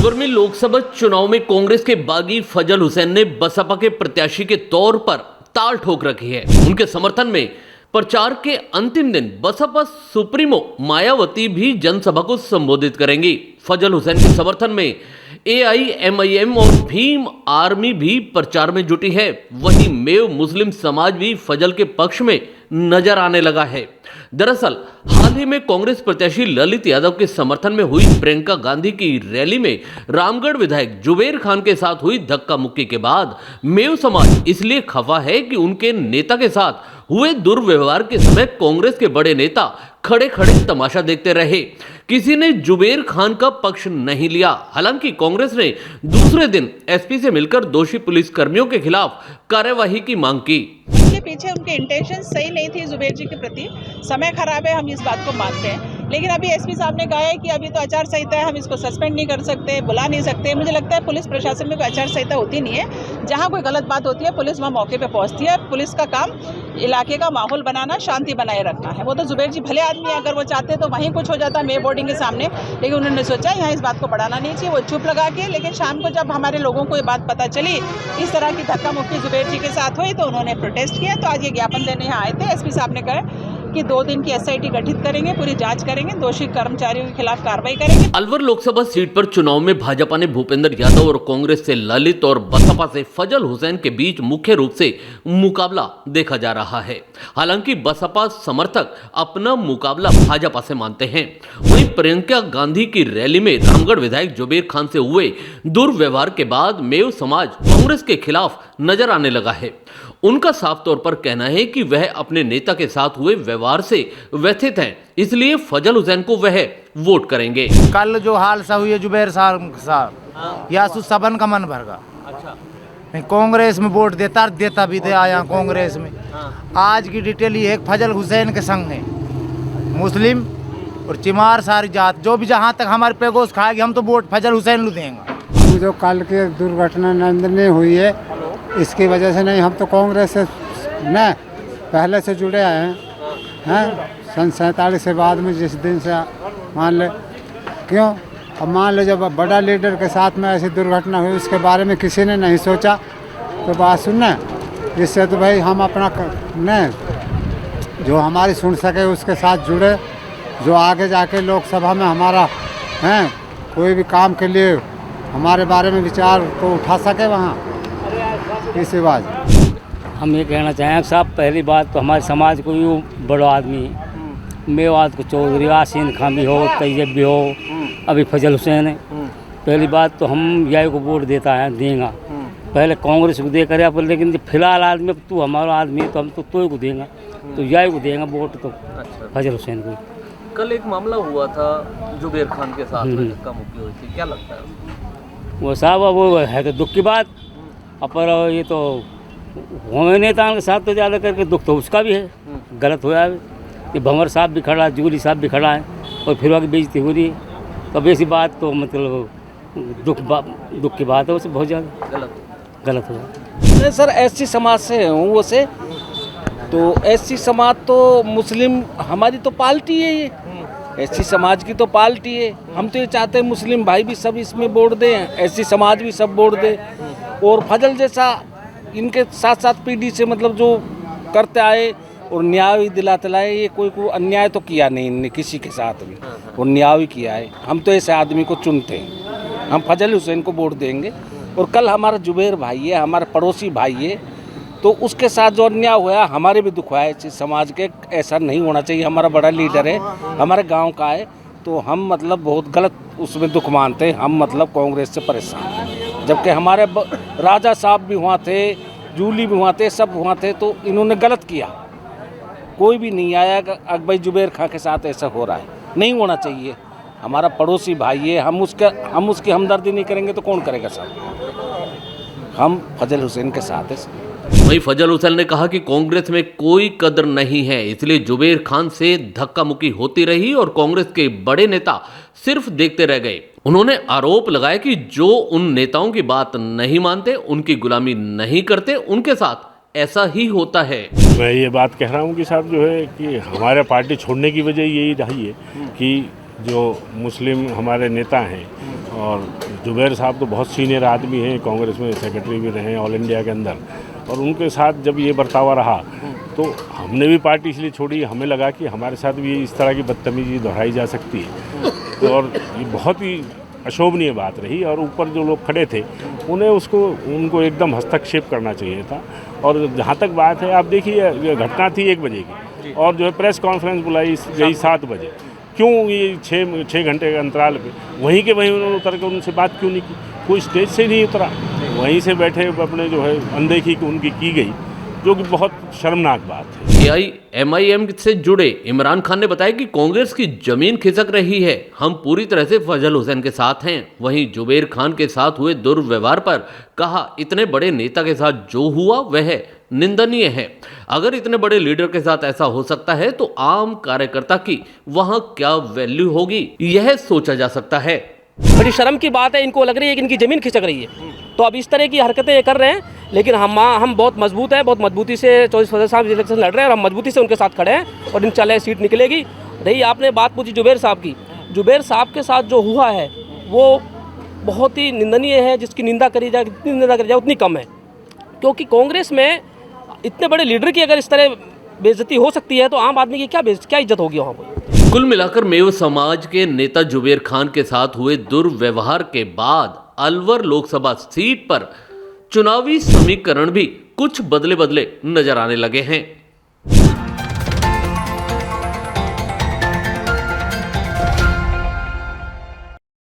अलवर में लोकसभा चुनाव में कांग्रेस के बागी फजल हुसैन ने बसपा के प्रत्याशी के तौर पर ताल ठोक रखी है। उनके समर्थन में प्रचार के अंतिम दिन बसपा सुप्रीमो मायावती भी जनसभा को संबोधित करेंगी। फजल हुसैन के समर्थन में AIMIM और भीम आर्मी भी प्रचार में जुटी है। वहीं मेव मुस्लिम समाज भी फजल के पक्ष में नजर आने लगा है। दरअसल हाल ही में कांग्रेस प्रत्याशी ललित यादव के समर्थन में हुई प्रियंका गांधी की रैली में रामगढ़ विधायक जुबेर खान के साथ हुई धक्का मुक्की के बाद मेव समाज इसलिए खफा है कि उनके नेता के साथ हुए दुर्व्यवहार के समय कांग्रेस के बड़े नेता खड़े खड़े तमाशा देखते रहे। किसी ने जुबेर खान का पक्ष नहीं लिया। हालांकि कांग्रेस ने दूसरे दिन SP से मिलकर दोषी पुलिसकर्मियों के खिलाफ कार्यवाही की मांग की। उनके पीछे उनके इंटेंशन सही नहीं थी जुबेर जी के प्रति। समय खराब है, हम इस बात को मानते हैं, लेकिन अभी SP साहब ने कहा है कि अभी तो आचार संहिता है, हम इसको सस्पेंड नहीं कर सकते, बुला नहीं सकते। मुझे लगता है पुलिस प्रशासन में कोई आचार संहिता होती नहीं है। जहाँ कोई गलत बात होती है पुलिस वहाँ मौके पे पहुँचती है। पुलिस का काम इलाके का माहौल बनाना, शांति बनाए रखना है। वो तो जुबेर जी भले आदमी है, अगर वो चाहते तो वहीं कुछ हो जाता मे बोर्डिंग के सामने, लेकिन उन्होंने सोचा यहाँ इस बात को बढ़ाना नहीं चाहिए। वो चुप लगा के, लेकिन शाम को जब हमारे लोगों को ये बात पता चली इस तरह की धक्का मुक्की जुबेर जी के साथ हुई तो उन्होंने प्रोटेस्ट किया। तो आज ये ज्ञापन देने यहाँ आए थे। SP साहब ने कहा कि 2 दिन की SIT गठित करेंगे, पूरी जांच करेंगे, दोषी कर्मचारियों के खिलाफ कार्रवाई करेंगे। अलवर लोकसभा सीट पर चुनाव में भाजपा ने भूपेंद्र यादव और कांग्रेस से ललित और बसपा से फजल हुसैन के बीच मुख्य रूप से मुकाबला देखा जा रहा है। हालांकि बसपा समर्थक अपना मुकाबला भाजपा से मानते हैं। वहीं प्रियंका गांधी की रैली में रामगढ़ विधायक जुबेर खान से हुए दुर्व्यवहार के बाद मेव समाज कांग्रेस के खिलाफ नजर आने लगा है। उनका साफ तौर पर कहना है कि वह अपने नेता के साथ हुए व्यवहार से व्यथित हैं, इसलिए फजल हुसैन को वह वोट करेंगे। कल जो हाल सा हुई है जुबेर साहब या सबन का मन भरगा। अच्छा। कांग्रेस में वोट देता भी दे आया कांग्रेस में। आज की डिटेल ये है, फजल हुसैन के संग है मुस्लिम और चिमार सारी जात, जो भी जहाँ तक हमारे पेगोस खाएगी हम तो वोट फजल हुसैन को देंगे। जो कल की दुर्घटना नंदनीय हुई है इसकी वजह से नहीं, हम तो कांग्रेस से न पहले से जुड़े हैं सन 47 के बाद में, जिस दिन से मान ले क्यों अब मान लो जब बड़ा लीडर के साथ में ऐसी दुर्घटना हुई उसके बारे में किसी ने नहीं सोचा। तो बात सुनना, इससे तो भाई हम अपना न जो हमारी सुन सके उसके साथ जुड़े, जो आगे जाके लोकसभा में हमारा हैं कोई भी काम के लिए हमारे बारे में विचार को उठा सके वहाँ इसी बात। हम ये कहना चाहें साहब, पहली बात तो हमारे समाज को भी बड़ा आदमी मेवात को चौधरी यासीन खान भी हो, तैयब भी हो, अभी फजल हुसैन है। पहली बात तो हम यही को वोट देंगे। पहले कांग्रेस को दे कर, लेकिन फिलहाल आदमी तू हमारा आदमी है तो हम तो को देंगे, तो यही को देंगे वोट तो फजल हुसैन को। कल एक मामला हुआ था जुबेर खान के साथ में धक्का मुक्की हुई थी, क्या लगता है? वो साहब वो है तो दुख की बात, पर ये तो होने नेता के साथ तो ज़्यादा करके दुख तो उसका भी है, गलत हुआ है। ये भंवर साहब भी खड़ा है, जूली साहब भी खड़ा है और फिर आगे बेइज्जती हो रही है। तो ऐसी बात तो मतलब दुख की बात है, उससे बहुत ज़्यादा गलत हुआ। मैं सर SC समाज से हूँ, वो से तो SC समाज तो मुस्लिम हमारी तो पार्टी है, ये SC समाज की तो पार्टी है। हम तो ये चाहते हैं मुस्लिम भाई भी सब इसमें वोट दें, SC समाज भी सब वोट दे। और फजल जैसा इनके साथ साथ PD से मतलब जो करते आए और न्याय दिलाते लाए, ये कोई अन्याय तो किया नहीं इनने किसी के साथ भी, और न्याय किया है। हम तो ऐसे आदमी को चुनते हैं, हम फजल हुसैन को वोट देंगे। और कल हमारा जुबेर भाई है, हमारे पड़ोसी भाई है, तो उसके साथ जो अन्याय हुआ हमारे भी दुख हुआ है। समाज के ऐसा नहीं होना चाहिए। हमारा बड़ा लीडर है, हमारे गांव का है, तो हम मतलब बहुत गलत उसमें दुख मानते हैं। हम मतलब कांग्रेस से परेशान हैं, जबकि हमारे राजा साहब भी वहाँ थे, जूली भी वहाँ थे, सब वहाँ थे, तो इन्होंने गलत किया। कोई भी नहीं आया कि भाई जुबेर खां के साथ ऐसा हो रहा है, नहीं होना चाहिए। हमारा पड़ोसी भाई है, हम उसकी हमदर्दी नहीं करेंगे तो कौन करेगा साहब। हम फजल हुसैन के साथ हैं। वहीं फजल हुसैन ने कहा कि कांग्रेस में कोई कदर नहीं है, इसलिए जुबेर खान से धक्का मुक्की होती रही और कांग्रेस के बड़े नेता सिर्फ देखते रह गए। उन्होंने आरोप लगाया कि जो उन नेताओं की बात नहीं मानते, उनकी गुलामी नहीं करते, उनके साथ ऐसा ही होता है। मैं ये बात कह रहा हूँ कि साहब जो है कि हमारे पार्टी छोड़ने की वजह यही रही है कि जो मुस्लिम हमारे नेता हैं, और जुबैर साहब तो बहुत सीनियर आदमी हैं, कांग्रेस में सेक्रेटरी भी रहे ऑल इंडिया के अंदर, और उनके साथ जब ये बर्तावा रहा तो हमने भी पार्टी इसलिए छोड़ी। हमें लगा कि हमारे साथ भी इस तरह की बदतमीजी दोहराई जा सकती है, तो और ये बहुत ही अशोभनीय बात रही। और ऊपर जो लोग खड़े थे उनको एकदम हस्तक्षेप करना चाहिए था। और जहाँ तक बात है, आप देखिए ये घटना थी 1 बजे की, और जो है प्रेस कॉन्फ्रेंस बुलाई गई 7 बजे। क्यों ये 6 घंटे के अंतराल पे वहीं के वहीं उन्होंने उतर कर उनसे बात क्यों नहीं की? कोई स्टेज से नहीं उतरा, वहीं से बैठे अपने जो है अनदेखी उनकी की गई, जो कि बहुत शर्मनाक बात है। AIMIM से जुड़े इमरान खान ने बताया कि कांग्रेस की जमीन खिसक रही है, हम पूरी तरह से फजल हुसैन के साथ हैं। वहीं जुबैर खान के साथ हुए दुर्व्यवहार पर कहा, इतने बड़े नेता के साथ जो हुआ वह निंदनीय है। अगर इतने बड़े लीडर के साथ ऐसा हो सकता है तो आम कार्यकर्ता की वहां क्या वैल्यू होगी, यह सोचा जा सकता है। बड़ी शर्म की बात है, इनको लग रही है कि इनकी ज़मीन खिसक रही है, तो अब इस तरह की हरकतें ये कर रहे हैं। लेकिन हम बहुत मजबूत हैं, बहुत मजबूती से 24 फरवरी साहब इलेक्शन लड़ रहे हैं और हम मजबूती से उनके साथ खड़े हैं और इंशाल्लाह सीट निकलेगी। रही आपने बात पूछी जुबैर साहब की, जुबैर साहब के साथ जो हुआ है वो बहुत ही निंदनीय है। जिसकी निंदा करी जाए, जितनी निंदा करी जाए उतनी कम है, क्योंकि कांग्रेस में इतने बड़े लीडर की अगर इस तरह बेइज्जती हो सकती है तो आम आदमी की क्या इज्जत होगी वहाँ पर। कुल मिलाकर मेव समाज के नेता जुबैर खान के साथ हुए दुर्व्यवहार के बाद अलवर लोकसभा सीट पर चुनावी समीकरण भी कुछ बदले नजर आने लगे हैं।